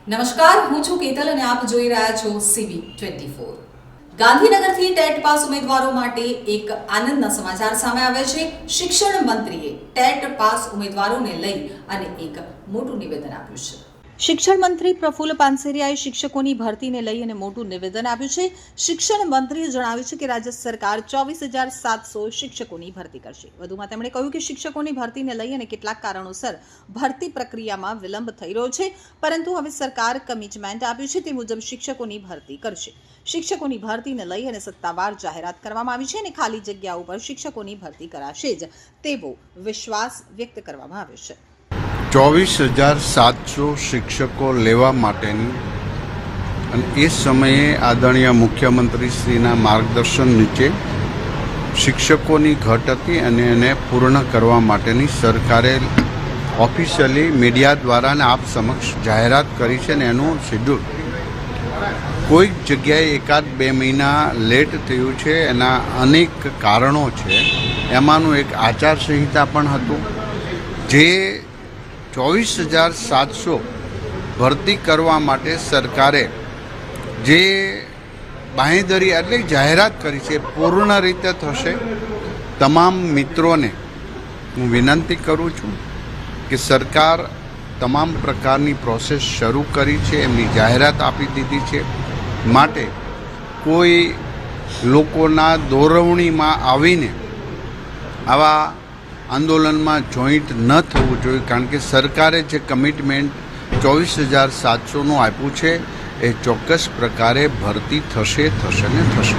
નમસ્કાર, હું છું કેતલ અને આપ જોઈ રહ્યા છો CB24। ગાંધીનગરથી ટેટ પાસ ઉમેદવારો માટે એક આનંદના સમાચાર સામે આવ્યા છે। શિક્ષણ મંત્રીએ ટેટ પાસ ઉમેદવારોને લઈ અને એક મોટું નિવેદન આપ્યું છે। શિક્ષણ મંત્રી પ્રફુલ્લ પાનસેરિયાએ શિક્ષકોની ભરતીને લઈ અને મોટું નિવેદન આપ્યું છે। શિક્ષણ મંત્રીએ જણાવ્યું છે કે રાજ્ય સરકાર 24,700 શિક્ષકોની ભરતી કરશે। વધુમાં તેમણે કહ્યું કે શિક્ષકોની ભરતીને લઈ અને કેટલાક કારણોસર ભરતી પ્રક્રિયામાં વિલંબ થઈ રહ્યો છે, પરંતુ હવે સરકાર કમિટમેન્ટ આપ્યું છે તે મુજબ શિક્ષકોની ભરતી કરશે। શિક્ષકોની ભરતીને લઈ અને સત્તાવાર જાહેરાત કરવામાં આવી છે અને ખાલી જગ્યાઓ પર શિક્ષકોની ભરતી કરાશે જ તેવો વિશ્વાસ વ્યક્ત કરવામાં આવ્યો છે। 24,700 શિક્ષકો લેવા માટેની અને એ સમયે આદરણીય મુખ્યમંત્રીશ્રીના માર્ગદર્શન નીચે શિક્ષકોની ઘટ હતી અને એને પૂર્ણ કરવા માટેની સરકારે ઓફિશિયલી મીડિયા દ્વારા અને આપ સમક્ષ જાહેરાત કરી છે અને એનું શેડ્યુલ કોઈક જગ્યાએ 1-2 મહિના લેટ થયું છે। એના અનેક કારણો છે, એમાંનું એક આચારસંહિતા પણ હતું જે 24,700 ભરતી કરવા માટે સરકારે જે બાંહેધરી એટલે જાહેરાત કરી છે પૂર્ણ રીતે થશે। તમામ મિત્રોને હું વિનંતી કરું છું કે સરકાર તમામ પ્રકારની પ્રોસેસ શરૂ કરી છે, એમની જાહેરાત આપી દીધી છે, માટે કોઈ લોકોના દોરવણીમાં આવીને આવા આંદોલનમાં જોઈન્ટ ન થવું જોઈએ, કારણ કે સરકારે જે કમિટમેન્ટ 24,700નું આપ્યું છે એ ચોક્કસ પ્રકારે ભરતી થશે ને થશે।